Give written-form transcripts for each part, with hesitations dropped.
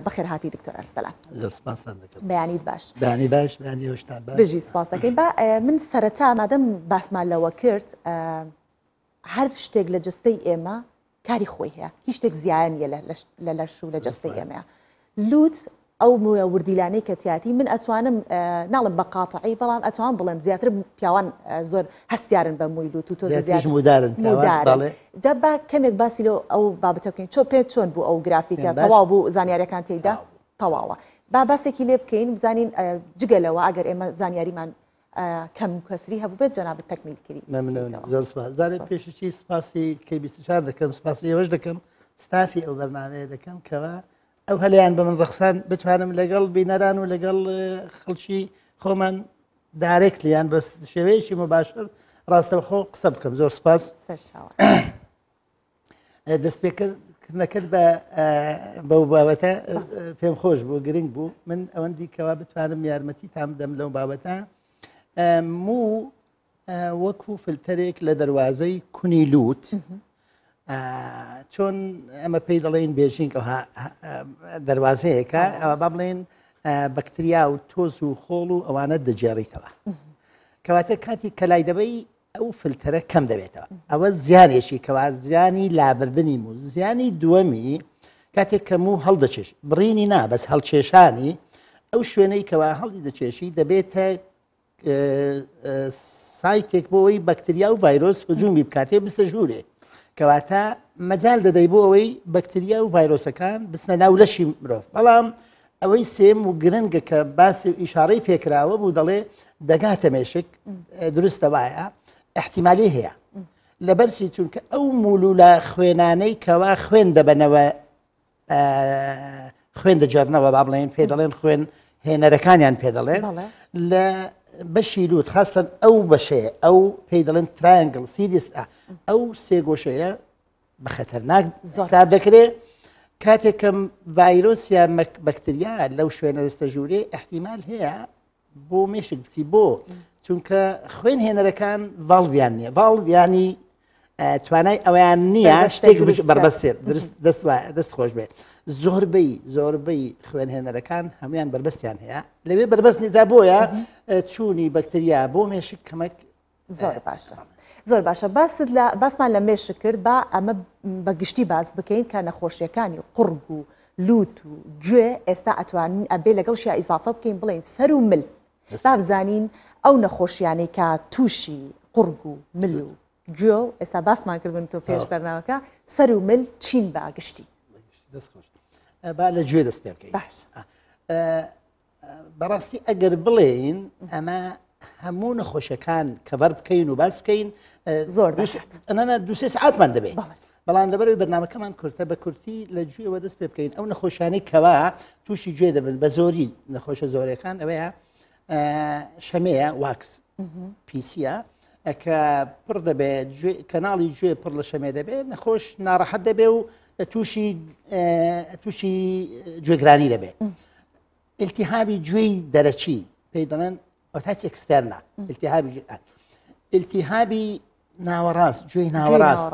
بەخێر هاتی دکتۆر ئەرسلان. زۆر سپاسان دەکەم. بەیانیت باش. بەیانی باش، بەیانی هۆشتان باش. بژی سپاس دەکەین. من سەرەتا مادەم باسمان لەوە کرد هەر شتێک لە جستەی ئێمە کاری خۆی هەیە، هیچ شتێک زیانیە لە لەش و لە جستەی ئێمەیە. لوت ئەو وردیلانەی کە تیاتی من ئەتوانم ناڵم بە قاتعی بەڵام ئەتوان بڵێم زیاتر پیاوان زۆر هەستیارن بە مووی لوت و تۆ زیاتر مودارن. جا با کەمێک باسی لەو ئەو بابەتە بکەین چۆن پێت چۆن بوو ئەو گرافیکە تەواو بوو زانیاریەکان تێیدا تەواوە با باسێکی لێ بکەین بزانین جگەلەوە ئەگەر ئێمە زانیاریمان کەم کەسری هەبوو بێت جەنابەت تەکمیل کردی. زۆر سپاس. زانێ پێشی سپاسی K24 دەکەم، سپاسی ئێوەش دەکەم، ستافی ئەو بەرنامەیە دەکەم کەوا ئەو هەلیان بە من ڕەخسان بتوانم لەگەڵ بینەران و لەگەڵ خەڵکی خۆمان دارێکتلیان بە شێوەیەکی مباشر ڕاستەوخۆ قسە بکەم. زۆر سپاس. دەستپێکردنەکەت بەو بابەتە پێم خۆش بوو، گرنگ بوو. من ئەوەندی کەوا بتوانم یارمەتی تام بدەم لەو بابەتە وەکو فلتەرێک لە دەواازەی کونی لوت چۆن ئەمە پێی دەڵێن بێژینگ دەواازەیەەکە ئەوە با بڵێن بەکتریا و تۆز و خۆڵ و ئەوانە دەجێڕیتەوە کەواتە کاتی کەلای دەبەی ئەو فلتەرە کەم دەبێتەوە. ئەوە زیانێکی کەوا زیانی لابردنی و زیانی دووەمی کاتێک کەم و هەڵدەچێش بڕینی نا بەس هەڵکێشانی ئەو شوێنەی کەوا هەڵی دەچێشی دەبێتە سایتێک بۆەوەی بەکتریا و ڤایرۆس هجوومی بکاتێ بستە ژوورێ کەواتە مەجال دەدەی بۆ ئەوەی بەکتریا و ڤایرۆسەکان بستنە ناو لەشی مرۆڤ. بەڵام ئەوەی سێم و گرنگە کە باسی و ئیشارەی پێکراوە بوو دەڵێ دەگاتە مێشک دروستە وایە احتیمالی هەیە لەبەرچی چونکە ئەو مولولە خوێنانەی کەوا خوێن دەبەنەوە خوێن دەجارنەوە با بڵێن پێ دەڵێن خوێن هێنەرەکانیان پێ دەڵێن لە بەشی لوت خاستن ئەو بەشەیە ئەو پێی دەڵێن ترایەنگڵ سیریستا ئەو سێگۆشەیە بە خەتەرناک حساب دەکرێت کاتێک کەم ڤایرۆس یا بەکتریا لەو شوێنە دەستە ژوورێ احتیمال هەیە بۆ مێشک بچی بۆ چونکە خوێن هێنەرەکان ڤاڵڤیان نییە ڤاڵڤیانی توانای ئەویان نییە شتێک بربەستێت دەست خۆش بێت. زۆربەی خوێن هێنەرەکان هەمویان بربەستیان هەیە لەوێ بربەست نیزا بۆیە چوونی بەکتریا بۆ مێشک کەمەک زۆر باشە. زۆر باشە باسمان لە مێشک کرد با ئەمە بەگشتی باز بکەین کە نەخۆشیەکانی قورگ و لوت و گوێ ئێستا ئەتوانین ئەبێ لەگەڵ شیا ئیزافە بکەین بڵێن سەر و مل با بزانین ئەو نەخۆشیانەی کە تووشی قورگ و مل و گوێ و ئێستا باسمان کردن تۆ پێش بەرنامەکە سەر و مل چین بە ئاگشتی با لە گوێ دەست پێ بکەین. باش بەڕاستی ئەگەر بڵێین ئەمە هەموو نەخۆشیەکان کەڤەر بکەین و باس بکەین زۆر ئەنە دوسێ سعاتمان دەبێت. بەڵام لەبەرەوەی بەرنامەکەمان کورتە بە کورتی لە گوێەوە دەست پێ بکەین ئەو نەخۆشیانەی کەوا تووشی گوێ دەبن بە زۆری نەخۆشە زۆرەکان ئەوەیە شەمەیە واکس پیسە کە پڕ دەبێت کەناڵی گوێ پڕ لە شەمێ دەبێت نەخۆش ناڕەحەت دەبێت و تووشی گوێگرانی دەبێت. ئیلتیهابی گوێی دەرەچی پێی دەڵێن ئۆتاچ ئەکستەرنا ئیلتیهابی ناوەڕاست گوێی ناوەڕاست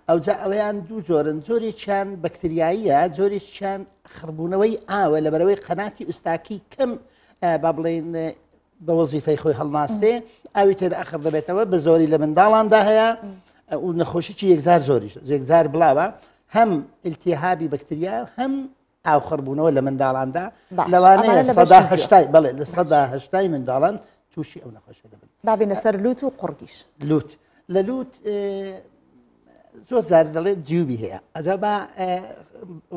ئەوجا ئەوەیان دوو جۆرن زۆرێکیان بەکتریاییە زۆرێکیان خڕبوونەوەی ئاوە لەبەرەوەی قەناتی ئوستاکی کەم با بڵێن بە وەزیفەی خۆی هەڵناستێ ئاوی تێدا ئەخر دەبێتەوە بە زۆری لە منداڵاندا هەیە و نەخۆشیی یەکزار زۆریش یەکزار بڵاوە هەم ئیلتیهابی بەکتریا هەم ئاو خڕبوونەوە لە منداڵاندا لەوانەیە بەڵێ لە ١٨ منداڵان تووشی ئەو نەخۆشە دەبن. بابینە سەر لوت و قورگیش لوت لە لوت زۆر جار دەڵێت جیوبی هەیە ئەجا بە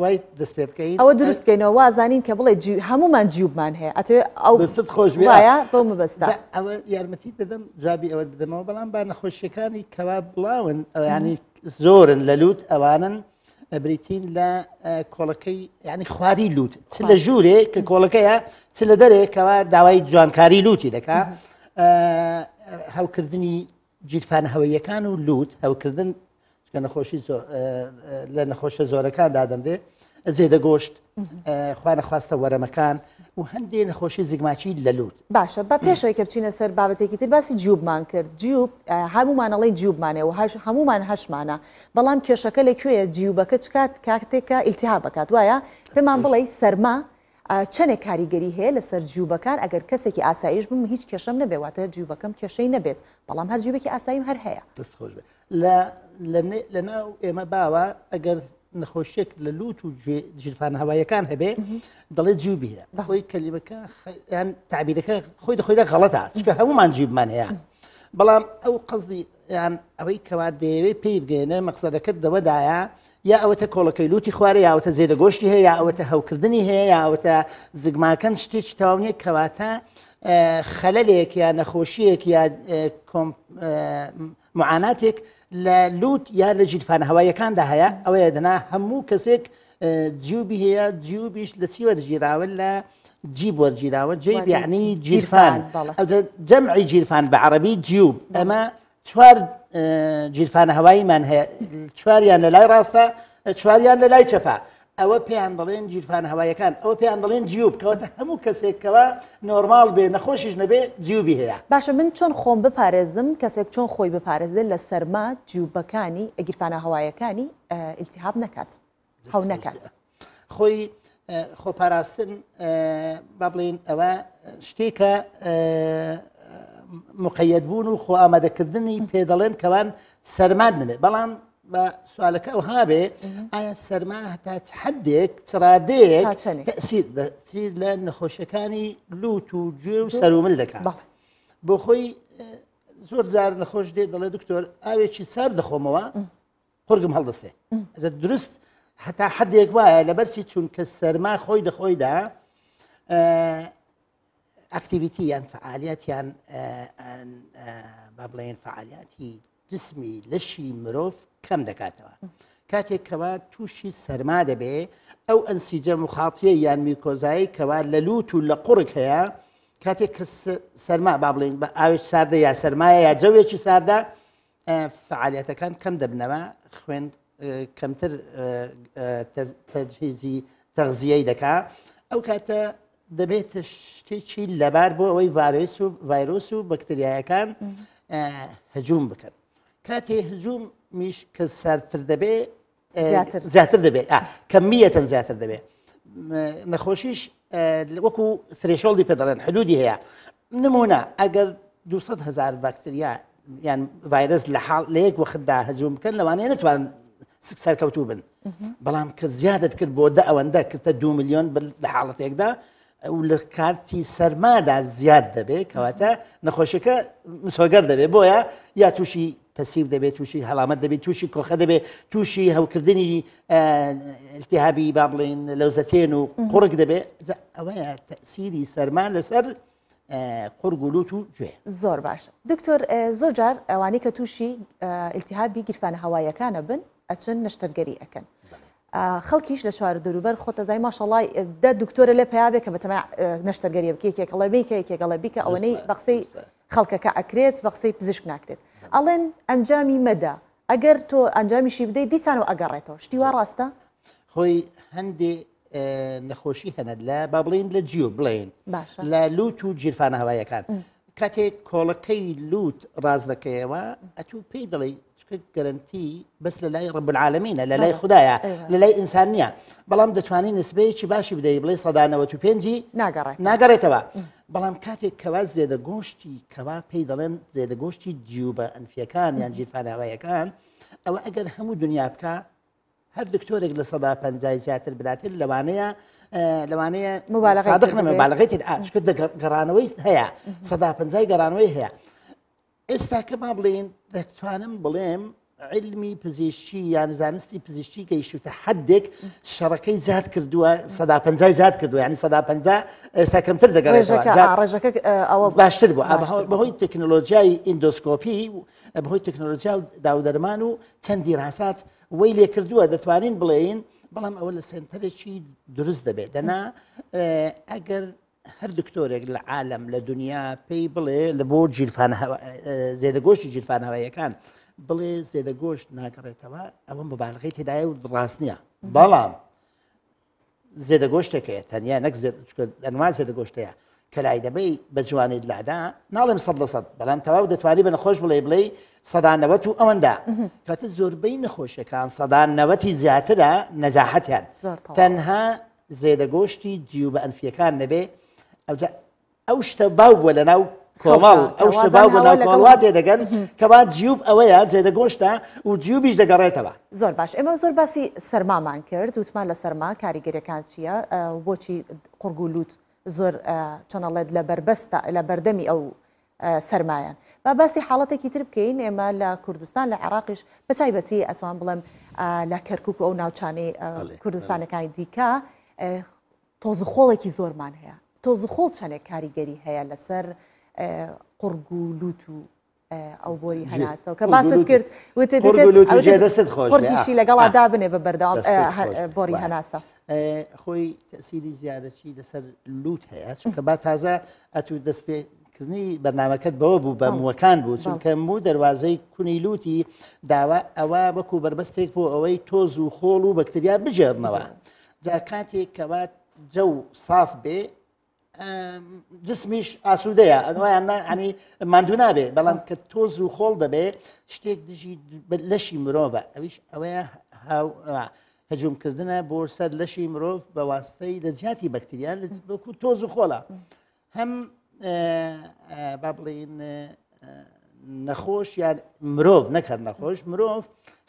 وای دەست پێ بکەین ئەوە دروستکەینەوە وازانین کە بڵێ هەمومان جیوبمان هەیە ئەتێ ئەو دەستت خۆش وایە بۆ مەبەستا ئەوە یارمەتی دەدەم جوابی ئەوە دەدەمەوە بەڵام با نەخۆشیەکانی کەوا بڵاون ینی زۆرن لە لوت ئەوانن بریتین لە کۆڵەکەی ینی خواری لوت چ لە ژوورێ کە کۆڵەکەیە چ لە دەرێکەوە داوای جوانکاری لوتی دەکا هەوکردنی جیرفانە هەوەیەکان و لوت هەوکردن نەخۆشی لە نەخۆشە زۆرەکان دادەندێ زێدە گۆشت خوانە خواستە وەرەمەکان و هەندێک نەخۆشی زگماچی لە لووت. باشە بە پێشەوەی کە بچینە سەر بابەتێکی تر باسی جیوبمان کرد. جیوب هەمومانەڵی جیوبمانێ و هەمومان هەشمانە، بەڵام کێشەکە لەکوێیە جیوبەکە چکات کاتێکە ئیلتیهاب بکات وایە پێمان بڵێ سەرما چەندێک کاریگەری هەیە لەسەر جیوبەکان ئەگەر کەسێکی ئاسایش بم هیچ کێشەم نەبێواتە جیوبەکەم کێشەی نەبێت، بەڵام هەر جیوبێکی ئاساییم هەر هەیە. دەست خۆش بێت لە ناو ئێمە باوە ئەگەر نەخۆشیێک لە لووت و جیرفان هەوایەکان هەبێ دەڵێ جیوبیە خۆی کەلیمەکە یان تعبیرەکە خۆی دەخۆیدا غەڵەتە چکە هەمومان جیوبمان هەیە، بەڵام ئەو قەزدی یان ئەوەی کەوا دەیەوێت پێی بگەێنە مەقسەدەکەت دەوەدایە یا ئەوەتە کۆڵەکەی لوتی خوارە یاوەتە زێدەگۆشتی هەیە یا ئەوەتە هەوکردنی هەیە یاوەتە زگماکەن شتێکی تاوانیە کەواتە خەلەلێک یا نەخۆشیەک یا معاناتێک لە لوت یا لە جیرفان هەوایەکاندا هەیە ئەوەیە دەنا هەموو کەسێک جیوبی هەیە جیوبیش لە چی وەرگیراوە لە جیب وەرگیراوە جیب یعنی جیرفان جەمعی جیرفان بە عەرەبی جیوب ئەمە چوار جیرفانە هەواییمان هەیە چواریان لە لای ڕاستە چواریان لە لای چەپە ئەوە پێیان دەڵێن جیرفانە هەوایەکان ئەوە پێیان دەڵێن جیوب کەواتە هەموو کەسێکەوە نۆرمال بێ نەخۆشیش نەبێ جیوبی هەیە. باشە من چۆن خۆم بپارێزم کەسێک چۆن خۆی بپارێزێت لە سەرما جیوبەکانی گیرفانە هەوایەکانی ئیلتیهاب نەکات هەو نەکات خۆی خۆپاراستن با بڵێن ئەوە شتێکە مقەیەد بوون و خۆ ئامادەکردنی پێ دەڵێن کەوان سەرماد نبێت، بەڵام بە سوالەکە ئەو هابێ ئایا سەرما هەتا حدێک چڕادەیەک تەسیر لە نەخۆشیەکانی لوت و گوێ و سەرومل دەکات. بۆ خۆی زۆر جار نەخۆش دێت دەڵێ دکتۆر ئاوێکی سەر دەخۆمەوە قورگم هەڵدەستێ درست هەتا حدێک وایە لەبەرچی چونکە سەرما خۆی دەخۆیدا ئەکتیڤیتی یان فعالیت یان با بڵێن فعالیاتی جسمی لەشی مرۆڤ کەم دەکاتەوە کاتێک کەوا تووشی سەرما دەبێ ئەو ئەنسیجە مخاڵتیە یان میکۆزایی کەوا لە لوت و لە قوڕک هەیە کاتێک کە سەرما با بڵێن بە ئاوێک ساردە یا سەرمایە یا جەوێکی ساردە فعالیەتەکان کەم دەبنەوە خوێن کەمتر تەجهیزی تەغزیەی دەکا ئەو کاتە دەبێتە شتێکی لەبار بۆ ئەوەی ڤایرۆس و بەکتریایەکان هەجوم بکەن کاتێ هەجوم میش کە ساردتر دەبێ زیاتر دەبێت کەمیەتەن زیاتر دەبێت نەخۆشیش وەکو ثرێشۆڵدی پێ دەڵێن حدودی هەیە نمونە ئەگەر 200,000 باکتریا یان ڤایرۆس لە یەک وەختدا هەجوم بکەن لەوانەیە نتوانن سەرکەوتوو بن، بەڵام کە زیادت کرد بۆ ئەوەندە کردە 2 ملیۆن لە حاڵەتێکدا و لە کاتی سەرمادا زیاد دەبێت کەواتە نەخۆشیەکە مسۆگەر دەبێت بۆیە یا تووشی پەسیو دەبێت تووشی هەڵامەت دەبێت تووشی کۆخە دەبێت تووشی هەوکردنی ئیلتیهابی با بڵێن لەوزەتێن و قوڕک دەبێت ئەوەیە تەسیری سەرما لەسەر قورگ و لوت و گوێ. زۆر باشە دکتۆر زۆر جار ئەوانەی کە تووشی ئیلتیهابی گیرفانە هەوایەکانە بن ئەچن نەشتەرگەری ئەکەن خەڵکیش لە شوارە دەوروبەر خۆتەزای ماشەڵای دە دکتۆرە لێ پیاابێک کە بەتەمە نەشتەرگەری بکێکێکڵە بیکێکێکڵە بیکە ئەوەنەی بەقسەی خەڵکەکە ئەکرێت بەقسەی پزیشک ناکرێت ئەڵێن ئەنجامی مەدا ئەگەر تۆ ئەنجامیشی بدەیت دیسان و ئەگەڕێتەوە شتی وا ڕاستە؟ خۆی هەندێ نەخۆشی هەنە لە با بڵێن لە جیۆ بڵێن لە لوت و جیرفانە هەوایەکان کاتێک کۆڵەکەی لوت ڕاز دەکەیەوە ئەتوو پێی دەڵێ گەرنتی بەس لە لای ڕب العالەمینە لە لای خوددایە لە لای ئینسان نییە بەڵام دەتوانین نسبەیەکی باشی بدەیت بڵێ 95 ناگەڕێتەوە بەڵام کاتێک کەوا زێدە گۆشتی کەوا پێی دەڵێن زێدە گۆشتی جیوبە ئەنفیەکان یان جیرفانە هەوایەکان ئەوە ئەگەر هەموو دنیا بکە هەر دکتۆرێک لە 150 زیاتر بداتێت لەوانەیە صادق نەمە مبالغەیەتی چکە گەڕانەوەی هەیە 150 گەڕانەوەی هەیە ئێستا کە ما بڵێن دەتوانم بڵێم علمی پزیشکی یان زانستی پزیشکی گەیشتە حدێک شەڕەکەی زیاد کردووە 150 زیاد کردووە ینی 150 ئێستا کەمتر دەگەڕێتەوە باشتر بوو بەهۆی تەکنۆلۆژیای ئیندۆسکۆپی بەهۆی تەکنۆلۆژیا و داودەرمان و چەندی ڕاستات وەی لێ کردووە دەتوانین بڵێین بەڵام ئەوە لە سنتەرێکی دروست دەبێت دەنا ئەگەر هەر دکتۆرێک لە عالم لە دنیا پێی بڵێ لە بۆ زێدەگۆشتی جیرفانە هەوایەکان بڵێ زێدەگۆشت ناگەڕێتەوە ئەوە مبالغەی تێدایە و ڕاست نییە بەڵام زێدە گۆشتێکەیە تەنیا نەک ئەنوا زێدە گۆشتەیە کە لای دەبەی بە جوانیت لادا ناڵێم 100% بەڵام تەواو دەتوانانی بە نەخۆش بڵێ سەدانەوەت و ئەوەندا کاتە زۆربەی نەخۆشیەکان سەدانەوەتی زیاترە نەجاحەتیان تەنها زێدە گۆشتی جیو بە ئەنفیەکان نەبێ ئەو شتە باو بووە لە ناو کۆمەڵ ئەو شتە باو بووە ناو کۆڵات تێدەگەن کە با جیوب ئەوەیە زێدە گۆشتە و جیوبیش دەگەڕێتەوە. زۆر باش ئێمە زۆر باسی سەرمامان کرد وتمان لە سەرما کاریگەریەکان چییە بۆچی قورگ و لووت زۆر چۆنەڵێت لە بەردەمی ئەو سەرمایان با باسی حاڵەتێکی تر بکەین ئێمە لە کوردستان لە عێراقیش بەتایبەتی ئەتوان بڵێم لە کەرکووک ئەو ناوچانەی کوردستانەکانی دیکە تۆزخۆڵێکی زۆرمان هەیە تۆزخۆڵ چەندێک کاریگەری هەیە لەسەر قورگ و لووت و ئەو بۆری هەناسە و کە باست کرد قورگیشی لەگەڵا دابنێ بە بەردەوام بۆری هەناسە خۆی تەسیری زیادەی لەسەر لووت هەیە چونکە با تازە ئەتوو دەستپێکردنی بەرنامەکەت بەوە بوو بە موەکان بوو چونکە بوو دەواازەی کونی لوتی داوا ئەوە وەکو بربەستێک بۆ ئەوەی تۆز و خۆڵ و بەکتریا بژێرنەوە جا کاتێک کەوات جەو صاف بێ جسمیش ئاسوودەیە ئەویان ینی ماندوو نابێ بەڵام کە تۆز و خۆڵ دەبێ شتێک دژی لەشی مرۆڤە ئەویش ئەوەیە هەجومکردنە بۆ سەر لەشی مرۆڤ بە واستەی لە زیاتی بەکتریان وەکو تۆز و خۆڵە هەم با بڵین نەخۆش یان مرۆڤ نەکرد نەخۆش مرۆڤ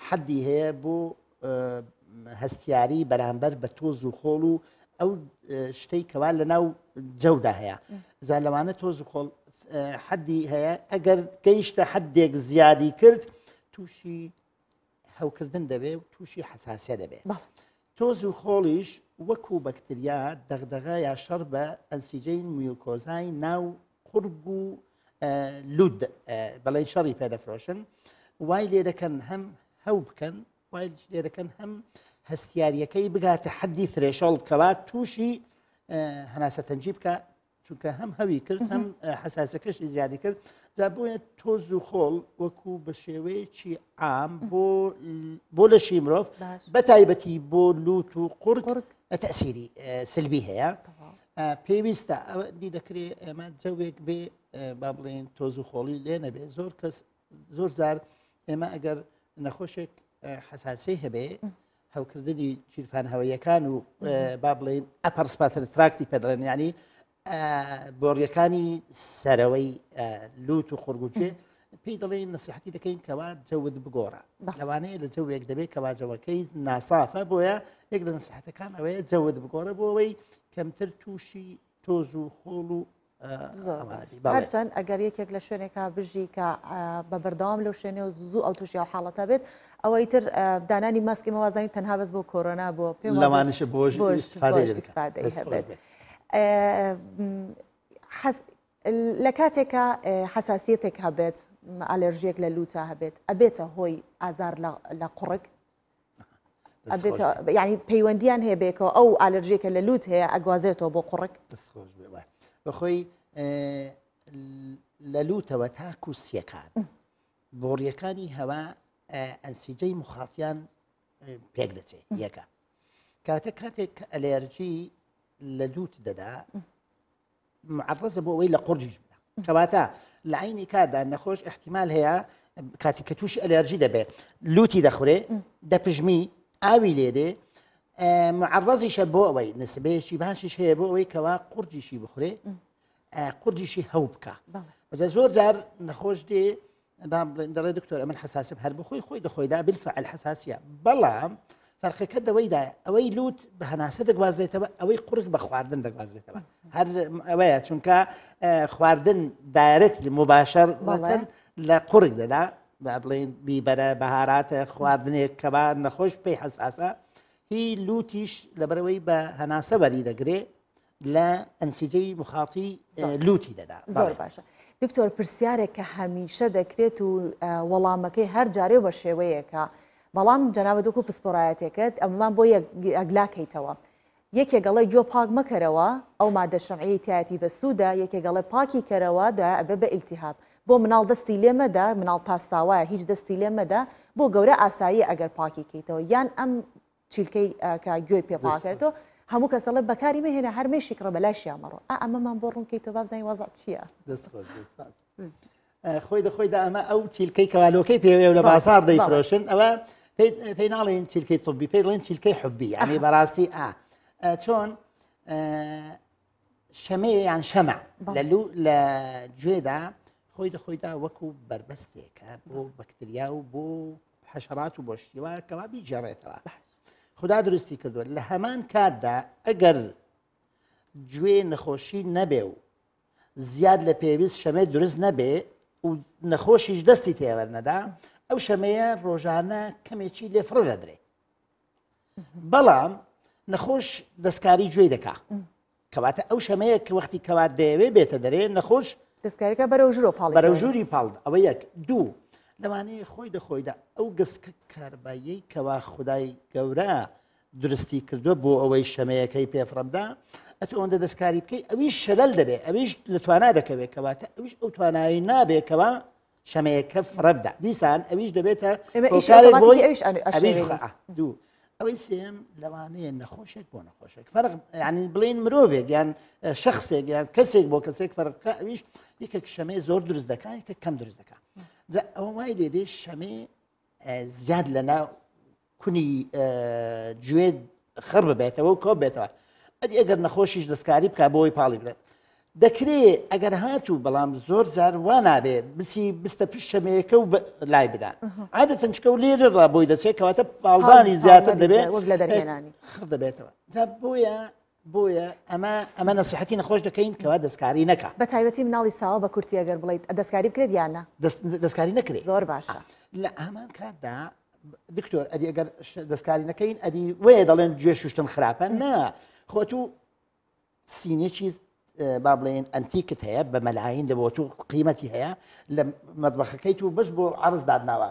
حەدی هەیە بۆ هەستیاری بەرامبەر بە تۆز و خۆڵ و ئەو شتەی کەوا لە ناو جەودا هەیە زان لەوانە تۆز و خۆڵ حەدی هەیە ئەگەر گەیشتە حەدێک زیادی کرد تووشی هەوکردن دەبێ و تووشی حساسیە دەبێت تۆز و خۆڵیش وەکو بەکتریا دەغدەغە یا شەڕ بە ئەنسیجەی میوکۆزای ناو قورگ و لود بەڵێن شەڕی پێدەفرۆشن وای لێ دەکەن هەم هەو بکەن وای لێ دەکەن هەم هەستیاریەکەی بگاتە حەدی فرێشەڵ کەوا تووشی هەناسە تەنجی بکە چونکە هەم هەوی کرد هەم حساسەکەشی زیادی کرد جا بۆیە تۆز و خۆڵ وەکو بە شێوەیەکی عام بۆ لەشی مرۆڤ بەتایبەتی بۆ لووت و قورگ تەسیری سلبی هەیە پێویستە ئەوە دی دەکرێت ئێمە جەوێک بێ با بڵێن تۆز و خۆڵی لێ نەبێ زۆر کەس زۆر جار ئێمە ئەگەر نەخۆشێک حساسی هەبێ هەوکردنی چیرفان هەواییەکان و با بڵێن ئەپەرسپاتر تراکتی پێدەڵێن ینی بۆڕیەکانی سەرەوەی لووت و قورگوچێ پێی دەڵێن نسیحەتی دەکەین کەوا جەود بگۆڕە لەوانەیە لە جەوێک دەبێت کەوا جەوەکەی ناسافە بۆیە یەک لە نسیحەتەکان ئەوەیە جەود بگۆڕە بۆ ئەوەی کەمتر تووشی تۆز و خۆڵ و هەرچەند ئەگەر یەکێک لە شوێنێکا بژی کە بە بەردەوام لەو شوێنێ و زوو ئەو تووشی و حاڵەتە بێت ئەوەی تر دانانی ماسکی مەوازانی تەنها بەس بۆ کۆرۆنا بۆ پێم لەوانش بۆشتفادەی هەبێت لە کاتێکە حساسیەتێک هەبێت ئالێرژیەک لە لووتە هەبێت ئەبێتە هۆی ئازار لە قوڕک ینی پەیوەندیان هەیە بێکەوە ئەو ئالێرژیەکە لە لووت هەیە ئەگوازێتەوە بۆ قوڕک بەخۆی لە لووتەوە تا کووسیەکان بۆڕیەکانی هەوا ئەنسیجەی مخاتیان پێک دەچێت یەکە کاتێک ئەلێرجی لە لووت دەدا معڕزە بۆ ئەوەی لە قورجیش بدە کەواتە لە عینی کادا نەخۆش احتیمال هەیە کاتی کە تووشی ئەلێرجی دەبێت لوتی دەخورێ دەپژمی ئاوی لێدێ معڕزیشە بۆ ئەوەی نسبەیەکی باشیش هەیە بۆ ئەوەی کەوا قورجیشی بخورێ قورجیشی هەو بکە زۆر جار نەخۆش دێ دەڵێ دکتۆر ئەمن حساسم هەر بخۆی خۆی دەخۆیدا بالفعل حساسیە بەڵام فەرقەکە دەوەیدا ئەوەی لوت بە هەناسە دەگوازرێتەوە ئەوەی قورگ بە خواردن دەگوازرێتەوە هەر ئەوەیە چونکە خواردن دایرکت مباشەر لە قورگ دەدا بڵێن بیبەرە بەهاراتە خواردنێک کەوا نەخۆش پێی حساسە هی لوتیش لەبەرەوەی بە هەناسە وەری دەگرێ لە ئەنسیجەی مخاتی لوتی دەدا زۆر باشە دکتۆر پرسیارێک کە هەمیشە دەکرێت و وەڵامەکەی هەر جارێ بە شێوەیەکە بەڵام جەنابەت وەکو پسپۆڕایەتێکت ئەممان بۆ ئەگلاکەیتەوە یەکێگەڵی گوێ پاک مەکەرەوە ئەو مادە شەمعی تایەتی بە سوودا یەکێگەڵی پاکی کەرەوە دوای ئەبێ بە ئیلتیهاب بۆ مناڵ دەستی لێمەدا مناڵ تاساوایە هیچ دەستی لێمەدا بۆ گەورە ئاسایی ئەگەر پاکی کەیتەوە یان ئەم چیلکەی کە گوێی پێ پاکێتەوە هەموو کەسەڵە بەکاری مەهێنا هەرمێشی کڕە بەلای شیامەڕۆ ئەمەمان بۆ ڕوونکەی تۆ بابزانانی وەزع چییە خۆی دەخۆیدا ئەمە ئەو چیلکەی کەوالۆکەی پێوێ لە بازار دەیفرۆشن ئەوە پێی ناڵێن چیلکەی طبی پێی دەڵێن چیلکەی حبی ینی بەڕاستی چۆن شەمەیان شەمع لە گوێدا خۆی دەخۆیدا وەکو بربەستێکە بۆ بەکتریا و بۆ حەشەرات و بۆ شتیوە کەوا بیجێڕێتەوە خدا درستی کردووە لە هەمان کاتدا ئەگەر گوێ نەخۆشی نەبێ و زیاد لە پێویست شەمە دروست نەبێ و نەخۆشیش دەستی تێوەرنەدا ئەو شەمەیە ڕۆژانە کەمێکی لێفڕە دەدرێ بەڵام نەخۆش دەستکاری گوێ دەکا کەواتە ئەو شەمەیە کە وەختی کەوات دەیەوێ بێتە دەرێ نەخۆش دەستکاریەکە بەرەو ژوورۆ پاڵ بەرەو ژووری پاڵ ئەوە یەک دوو لەوانەیە خۆی دەخۆیدا ئەو گسکە کارباییەی کەوا خودای گەورە درستی کردووە بۆ ئەوەی شەمەیەکەی پێفڕەمدا ئەتو ئەوەندە دەستکاری بکەی ئەویش شەلەل دەبێ ئەویش لە توانای دەکەوێت کەواتە ئەویش ئەو توانایی نابێتەوە شەمەیەکە فڕەبدا دیسان ئەویش دەبێتە دوو ئەوەی سێم لەوانەیە نەخۆشێک بۆ نەخۆشێک فەرق ینی بڵین مرۆڤێک یان شخصێک یان کەسێک بۆ کەسێک فەرقکە ئەویش یەکێک شەمەی زۆر دروست دەکات یەکە کەم دروست دەکات ئەوە وای دێدێ شەمێ زیاد لەناو کونی گوێ خڕ ببێتەوە و کۆ بێتەوە ئەدی ئەگەر نەخۆشیش دەستکاری بکە بۆی پاڵی بدەێت دەکرێت ئەگەر هاتوو بەڵام زۆر جار وا نابێت بچی بستە پیش شەمەیەکە و لای بدان عادەتەن چکە و لێرە ڕابۆی دەچێت کەواتە پاڵدانی زیاتر دەبێت خڕ دەبێتەوە جا بۆیە ئەمە نەسیحەتی نەخۆش دەکەین کەوا دەستکاری نەکە بە تایبەتی مناڵی ساوە بە کورتی ئەگەر بڵیت دەستکاری بکرێت یانە دەستکاری نەکرێت زۆر باشە لە ئەمان کاتدا دکتۆر ئەدی ئەگەر دەستکاری نەکەین ئەدی وێ دەڵێن گوێ شوشتن خراپە نا خۆتو سینێکی با بڵێن ئەنتیکت هەیە بە مەلاین دەبۆ تو قیمەتی هەیە لە مەطبەخەکەی تو بەش بۆ عرض دادناوە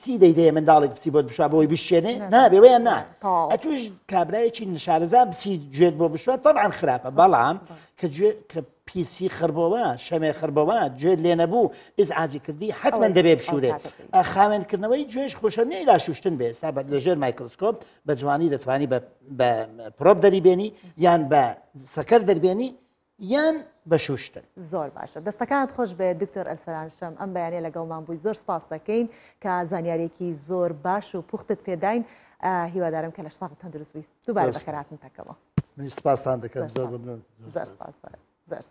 چی دەیدەیە منداڵێک بچی بۆ بشوە بۆی بشێنێ نابێ وەیان نا ئەتوش کابرایەکی نشارەزا بچی گوێت بۆ بشوە طبعاً خراپە بەڵام کە پیسی خڕبەوە شەمێ خڕبەوە گوێت لێ نەبوو ئیزعاجی کردی حتمما دەبێ بشورێ خاوێنکردنەوەی گوێش خۆشە نەی لا شوشتن بێ ئێستا لەژێر مایکرۆسکۆپ بە جوانی دەتوانی بە پرۆب دەریبێنی یان بە سەکەر دەربێنی یان بە شوشتن زۆر باشە دەستەکانت خۆش بێ دکتۆر ئەرسەلان شەم ئەم بەیانێ لەگەڵمان بووی زۆر سپاس دەکەین کە زانیارێکی زۆر باش و پوختت پێداین هیوادارم کە لە شتاقت تەندروست بیست دووبارە بەخێرهاتن تاکەوە من سپاسان دەکەم زۆر سپاس زۆر